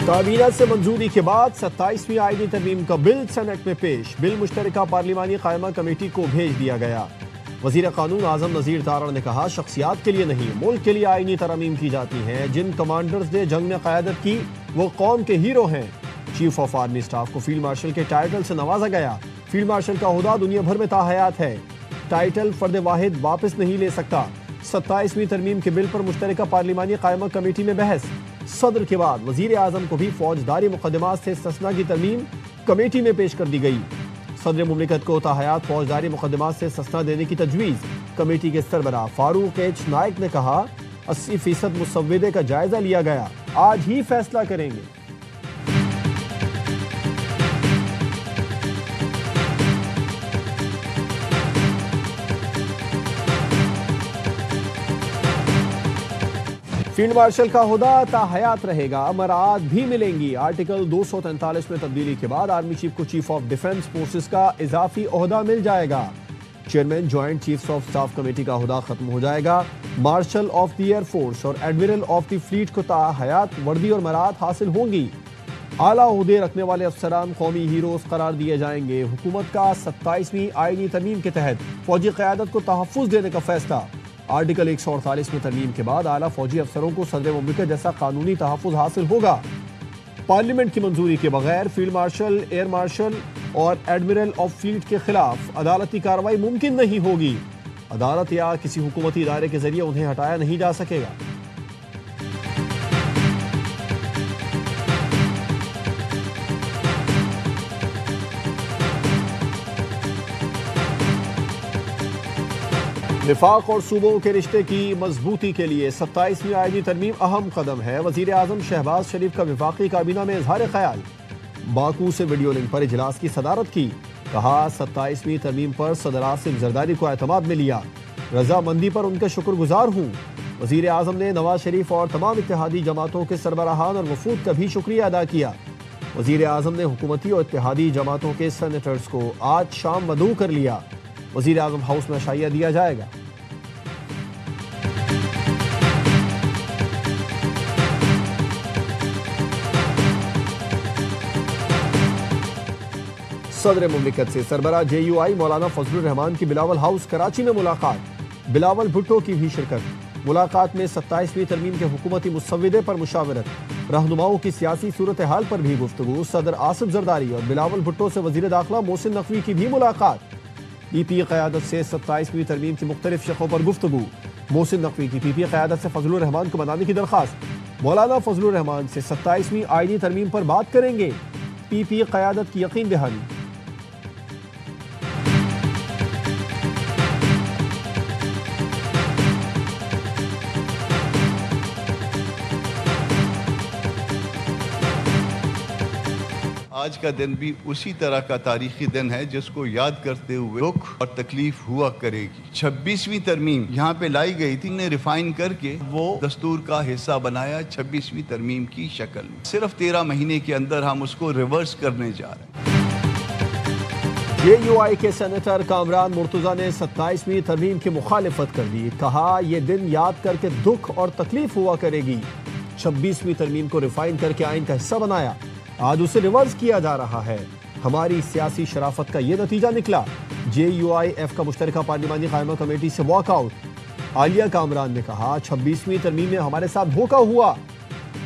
کابینہ سے منظوری کے بعد 27ویں آئینی ترمیم کا بل سینٹ میں پیش۔ بل مشترکہ پارلیمانی قائمہ کمیٹی کو بھیج دیا گیا۔ وزیر قانون اعظم نذیر تارڑ نے کہا شخصیات کے لیے نہیں ملک کے لیے آئینی ترامیم کی جاتی ہیں۔ جن کمانڈرز نے جنگ میں قیادت کی وہ قوم کے ہیرو ہیں۔ چیف آف آرمی اسٹاف کو فیلڈ مارشل کے ٹائٹل سے نوازا گیا۔ فیلڈ مارشل کا عہدہ دنیا بھر میں تاحیات ہے۔ ٹائٹل فرد واحد واپس نہیں لے سکتا۔ 27ویں ترمیم کے بل پر مشترکہ پارلیمانی قائمہ کمیٹی میں بحث۔ صدر کے بعد وزیر اعظم کو بھی فوجداری مقدمات سے استثناء کی ترمیم کمیٹی میں پیش کر دی گئی۔ صدر مملکت کو تاحیات فوجداری مقدمات سے استثناء دینے کی تجویز۔ کمیٹی کے سربراہ فاروق ایچ نائک نے کہا 80% مسودے کا جائزہ لیا گیا، آج ہی فیصلہ کریں گے۔ فیلڈ مارشل کا عہدہ تاحیات رہے گا، مراعات بھی ملیں گی۔ آرٹیکل 243 میں تبدیلی کے بعد آرمی چیف کو چیف آف ڈیفنس فورسز کا اضافی عہدہ مل جائے گا۔ Chairman joint chiefs of staff committee کا عہدہ ختم ہو جائے گا۔ Marshal of the air force اور ایڈمرل آف دی فلیٹ کو تاحیات وردی اور مراعات حاصل ہوں گی۔ اعلیٰ عہدے رکھنے والے افسران قومی ہیروز قرار دیے جائیں گے۔ حکومت کا 27ویں آئینی ترمیم کے تحت فوجی قیادت کو تحفظ دینے کا فیصلہ۔ آرٹیکل 148 میں ترمیم کے بعد اعلیٰ فوجی افسروں کو صدر مملکت جیسا قانونی تحفظ حاصل ہوگا۔ پارلیمنٹ کی منظوری کے بغیر فیلڈ مارشل، ایئر مارشل اور ایڈمرل آف فلیٹ کے خلاف عدالتی کارروائی ممکن نہیں ہوگی۔ عدالت یا کسی حکومتی ادارے کے ذریعے انہیں ہٹایا نہیں جا سکے گا۔ وفاق اور صوبوں کے رشتے کی مضبوطی کے لیے 27ویں آئینی ترمیم اہم قدم ہے۔ وزیر اعظم شہباز شریف کا وفاقی کابینہ میں اظہار خیال۔ باکو سے ویڈیو لنک پر اجلاس کی صدارت کی۔ کہا 27ویں ترمیم پر صدر آصف زرداری کو اعتماد میں لیا۔ رضامندی پر ان کا شکر گزار ہوں۔ وزیر اعظم نے نواز شریف اور تمام اتحادی جماعتوں کے سربراہان اور وفود کا بھی شکریہ ادا کیا۔ وزیر اعظم نے حکومتی اور اتحادی جماعتوں کے سینیٹرز کو آج شام مدعو کر لیا۔ وزیر اعظم ہاؤس میں عشائیہ دیا جائے گا۔ صدر مملکت سے سربراہ جے یو آئی مولانا فضل الرحمان کی بلاول ہاؤس کراچی میں ملاقات۔ بلاول بھٹو کی بھی شرکت۔ ملاقات میں 27ویں ترمیم کے حکومتی مسودے پر مشاورت۔ رہنماؤں کی سیاسی صورتحال پر بھی گفتگو۔ صدر آصف زرداری اور بلاول بھٹو سے وزیر داخلہ محسن نقوی کی بھی ملاقات۔ پی پی قیادت سے 27ویں ترمیم کی مختلف شقوں پر گفتگو۔ محسن نقوی کی پی پی قیادت سے فضل الرحمان کو منانے کی درخواست۔ مولانا فضل الرحمان سے 27ویں آئینی ترمیم پر بات کریں گے۔ پی پی قیادت کی یقین دہانی۔ آج کا دن بھی اسی طرح کا تاریخی دن ہے جس کو یاد کرتے ہوئے دکھ اور تکلیف ہوا کرے گی۔ 26ویں ترمیم یہاں پہ لائی گئی تھی، نے ریفائن کر کے وہ دستور کا حصہ بنایا 26ویں ترمیم کی شکل میں۔ صرف 13 مہینے کے اندر ہم اس کو ریورس کرنے جا رہے ہیں۔ جے یو آئی کے سینیٹر کامران مرتضیٰ نے 27ویں ترمیم کی مخالفت کر دی۔ کہا یہ دن یاد کر کے دکھ اور تکلیف ہوا کرے گی۔ 26ویں ترمیم کو ریفائن کر کے آئین کا حصہ بنایا، آج اسے ریورس کیا جا رہا ہے۔ ہماری سیاسی شرافت کا یہ نتیجہ نکلا۔ جے یو آئی ایف کا مشترکہ پارلیمانی قائمہ کمیٹی سے واک آؤٹ۔ عالیہ کامران نے کہا 26ویں ترمیم میں ہمارے ساتھ دھوکہ ہوا،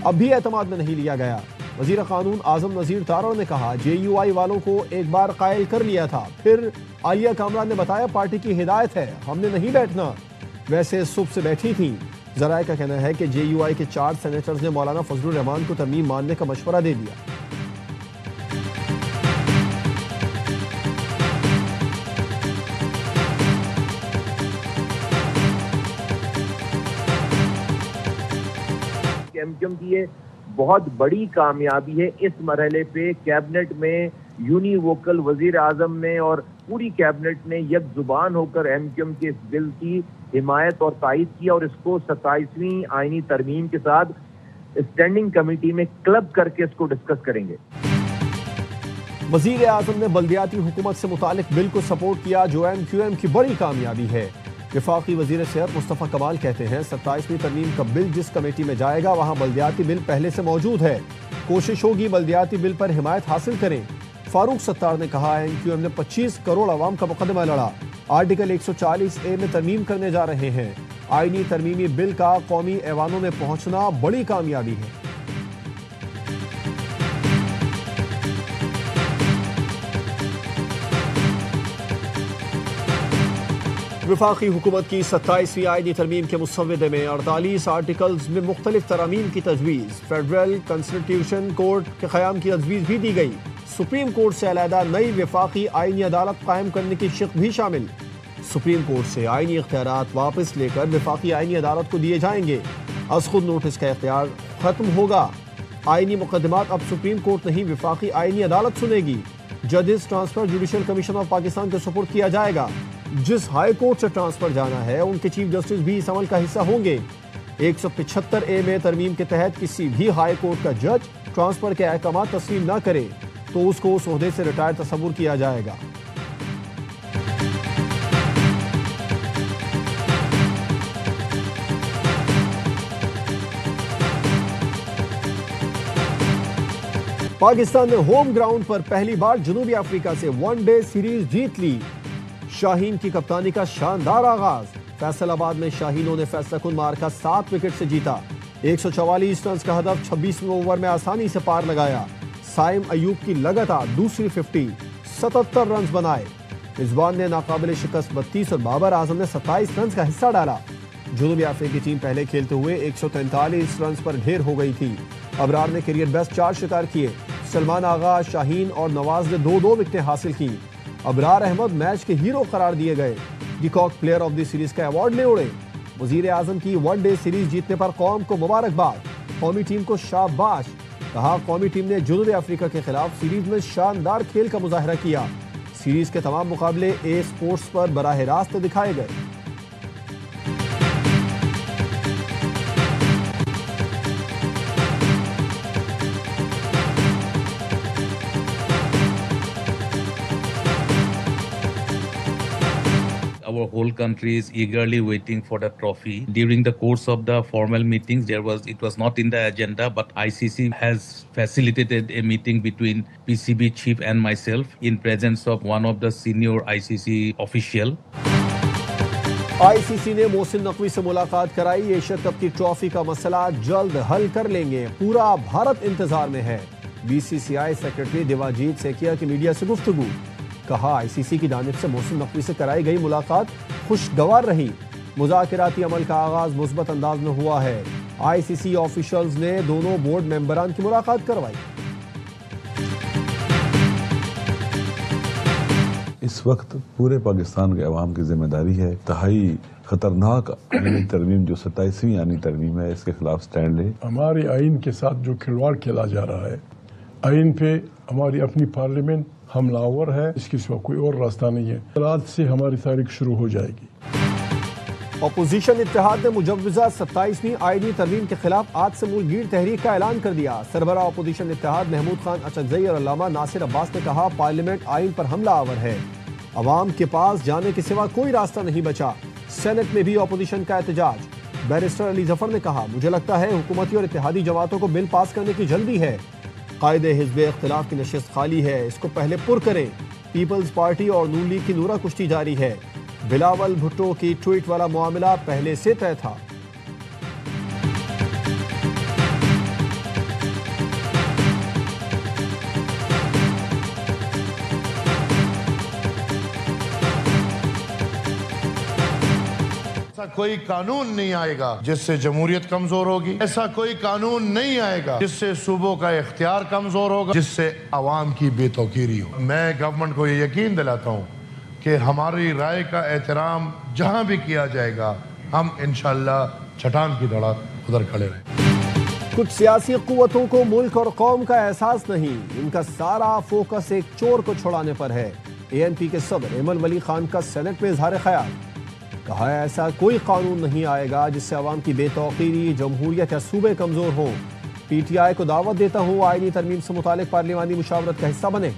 اب بھی اعتماد میں نہیں لیا گیا۔ وزیر قانون اعظم نذیر تارڑ نے کہا جے یو آئی والوں کو ایک بار قائل کر لیا تھا، پھر عالیہ کامران نے بتایا پارٹی کی ہدایت ہے، ہم نے نہیں بیٹھنا، ویسے صبح سے بیٹھی تھیں۔ ذرائع کا کہنا ہے کہ جے یو آئی کے 4 سینیٹرز نے مولانا فضل الرحمان کو ترمیم ماننے کا مشورہ دے دیا۔ ایم کیو ایم کی یہ بہت بڑی کامیابی ہے۔ اس مرحلے پہ کیبنٹ میں یونی ووکل وزیر اعظم نے اور پوری کیبنٹ نے یک زبان ہو کر ایم کیو ایم کے اس بل کی حمایت اور تائید کیا اور اس کو 27ویں آئینی ترمیم کے ساتھ اسٹینڈنگ کمیٹی میں کلب کر کے اس کو ڈسکس کریں گے۔ وزیر اعظم نے بلدیاتی حکومت سے متعلق بل کو سپورٹ کیا جو ایم کیو ایم کی بڑی کامیابی ہے۔ وفاقی وزیر صحت مصطفیٰ کمال کہتے ہیں 27ویں ترمیم کا بل جس کمیٹی میں جائے گا وہاں بلدیاتی بل پہلے سے موجود ہے، کوشش ہوگی بلدیاتی بل پر حمایت حاصل کریں۔ فاروق ستار نے کہا MQM نے 25 کروڑ عوام کا مقدمہ لڑا، آرٹیکل 140A میں ترمیم کرنے جا رہے ہیں۔ آئینی ترمیمی بل کا قومی ایوانوں میں پہنچنا بڑی کامیابی ہے۔ وفاقی حکومت کی 27ویں آئینی ترمیم کے مسودے میں 48 آرٹیکلز میں مختلف ترامیم کی تجویز۔ فیڈرل کنسٹیٹیوشن کورٹ کے قیام کی تجویز بھی دی گئی۔ سپریم کورٹ سے علیحدہ نئی وفاقی آئینی عدالت قائم کرنے کی شق بھی شامل۔ سپریم کورٹ سے آئینی اختیارات واپس لے کر وفاقی آئینی عدالت کو دیے جائیں گے۔ از خود نوٹس کا اختیار ختم ہوگا۔ آئینی مقدمات اب سپریم کورٹ نہیں وفاقی آئینی عدالت سنے گی۔ ججز transfer judicial commission of Pakistan کے سپرد کیا جائے گا۔ جس ہائی کورٹ سے ٹرانسفر جانا ہے ان کے چیف جسٹس بھی اس عمل کا حصہ ہوں گے۔ 175A میں ترمیم کے تحت کسی بھی ہائی کورٹ کا جج ٹرانسفر کے احکامات تسلیم نہ کرے تو اس کو اس عہدے سے ریٹائر تصور کیا جائے گا۔ پاکستان نے ہوم گراؤنڈ پر پہلی بار جنوبی افریقہ سے ون ڈے سیریز جیت لی۔ شاہین کی کپتانی کا شاندار آغاز۔ فیصل آباد میں شاہینوں نے فیصلہ کن مارکا 7 وکٹ سے جیتا۔ 144 رنز کا ہدف 26ویں اوور میں آسانی سے پار لگایا۔ سائم ایوب کی لگاتار دوسری 50، 77 رنز بنائے۔ رضوان نے ناقابل شکست 32 اور بابر اعظم نے 27 رنز کا حصہ ڈالا۔ جنوبی افریقی ٹیم پہلے کھیلتے ہوئے 143 رنز پر ڈھیر ہو گئی تھی۔ ابرار نے کیریئر بیسٹ 4 شکار کیے۔ سلمان آغا، شاہین اور نواز نے 2-2 وکٹیں حاصل کی۔ ابرار احمد میچ کے ہیرو قرار دیے گئے۔ De Kock player of the series کا ایوارڈ لے اڑے۔ وزیر اعظم کی ون ڈے سیریز جیتنے پر قوم کو مبارکباد، قومی ٹیم کو شاباش۔ کہا قومی ٹیم نے جنوبی افریقہ کے خلاف سیریز میں شاندار کھیل کا مظاہرہ کیا۔ سیریز کے تمام مقابلے اے سپورٹس پر براہ راست دکھائے گئے۔ Our whole country is eagerly waiting for the trophy. During the course of the formal meetings, it was not in the agenda, but ICC has facilitated a meeting between PCB chief and myself in presence of one of the senior ICC official. ICC نے محسن نقوی سے ملاقات کرائی۔ Asia cup کی trophy کا مسئلہ جلد حل کر لیں گے، پورا بھارت انتظار میں ہے۔ BCCI سیکرٹری دیواجیت سیکیا کی میڈیا سے گفتگو۔ کہا ICC کی جانب سے محسن نقوی سے کرائی گئی ملاقات خوشگوار رہی۔ مذاکراتی عمل کا آغاز مثبت انداز میں ہوا ہے۔ ICC آفیشلز نے دونوں بورڈ ممبران کی ملاقات کروائی۔ اس وقت پورے پاکستان کے عوام کی ذمہ داری ہے انتہائی خطرناک آئینی ترمیم جو 27ویں آئینی ترمیم ہے اس کے خلاف سٹینڈ لے۔ ہمارے آئین کے ساتھ جو کھلواڑ کھیلا جا رہا ہے، آئین پہ ہماری اپنی پارلیمنٹ حملہ آور ہے، اس کے سوا کوئی اور راستہ نہیں ہے۔ رات سے ہماری تاریخ شروع ہو جائے گی۔ اپوزیشن اتحاد نے مجوزہ 27ویں آئینی ترمیم کے خلاف آج سے ملک گیر تحریک کا اعلان کر دیا۔ سربراہ اپوزیشن اتحاد محمود خان اچکزئی اور علامہ ناصر عباس نے کہا پارلیمنٹ آئین پر حملہ آور ہے، عوام کے پاس جانے کے سوا کوئی راستہ نہیں بچا۔ سینٹ میں بھی اپوزیشن کا احتجاج۔ بیرسٹر علی ظفر نے کہا مجھے لگتا ہے حکومتی اور اتحادی جماعتوں کو بل پاس کرنے کی جلدی ہے، قائد حزب اختلاف کی نشست خالی ہے، اس کو پہلے پر کریں۔ پیپلز پارٹی اور نون لیگ کی نورہ کشتی جاری ہے۔ بلاول بھٹو کی ٹویٹ والا معاملہ پہلے سے طے تھا۔ ایسا کوئی قانون نہیں آئے گا جس سے جمہوریت کمزور ہوگی، ایسا کوئی قانون نہیں آئے گا جس سے صوبوں کا اختیار کمزور ہوگا، جس سے عوام کی بے توقیری ہو۔ میں گورنمنٹ کو یہ یقین دلاتا ہوں کہ ہماری رائے کا احترام جہاں بھی کیا جائے گا، ہم انشاءاللہ چٹان کی طرح ادھر کھڑے رہیں۔ کچھ سیاسی قوتوں کو ملک اور قوم کا احساس نہیں، ان کا سارا فوکس ایک چور کو چھڑانے پر ہے۔ ANP کے صدر ایمن ولی خان کا سینٹ میں اظہار خیال۔ کہا ایسا کوئی قانون نہیں آئے گا جس سے عوام کی بے توقیری، جمہوریت یا صوبے کمزور ہوں۔ PTI کو دعوت دیتا ہوں آئینی ترمیم سے متعلق پارلیمانی مشاورت کا حصہ بنے۔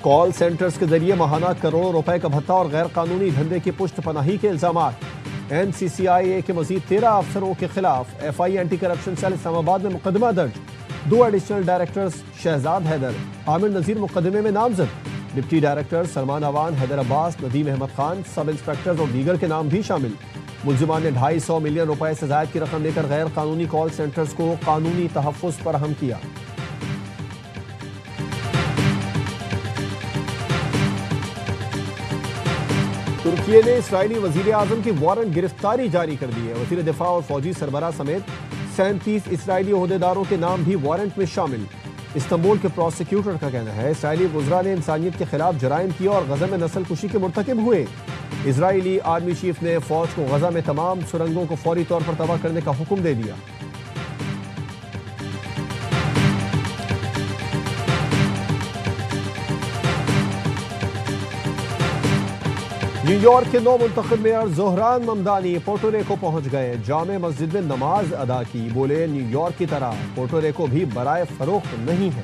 کال سینٹرز کے ذریعے ماہانہ کروڑوں روپے کا بھتہ اور غیر قانونی دھندے کی پشت پناہی کے الزامات۔ NCCIA کے مزید 13 افسروں کے خلاف FI اینٹی کرپشن سیل اسلام آباد میں مقدمہ درج۔ 2 ایڈیشنل ڈائریکٹرز شہزاد حیدر، عامر نذیر مقدمے میں نامزد۔ ڈپٹی ڈائریکٹر سلمان اوان، حیدر عباس، ندیم احمد خان، سب انسپیکٹرز اور دیگر کے نام بھی شامل۔ ملزمان نے 250 ملین روپے سے زائد کی رقم لے کر غیر قانونی کال سینٹرز کو قانونی تحفظ فراہم کیا۔ ترکی نے اسرائیلی وزیر اعظم کی وارنٹ گرفتاری جاری کر دی ہے۔ وزیر دفاع اور فوجی سربراہ سمیت 37 اسرائیلی عہدیداروں کے نام بھی وارنٹ میں شامل۔ استنبول کے پروسیکیوٹر کا کہنا ہے اسرائیلی وزراء نے انسانیت کے خلاف جرائم کیا اور غزہ میں نسل کشی کے مرتکب ہوئے۔ اسرائیلی آرمی چیف نے فوج کو غزہ میں تمام سرنگوں کو فوری طور پر تباہ کرنے کا حکم دے دیا۔ نیو یارک کے نو منتخب mayor Dhahran Mamdani Puerto Rico پہنچ گئے۔ جامع مسجد میں نماز ادا کی۔ بولے نیو یارک کی طرح پورٹو ریکو بھی برائے فروخت نہیں ہے۔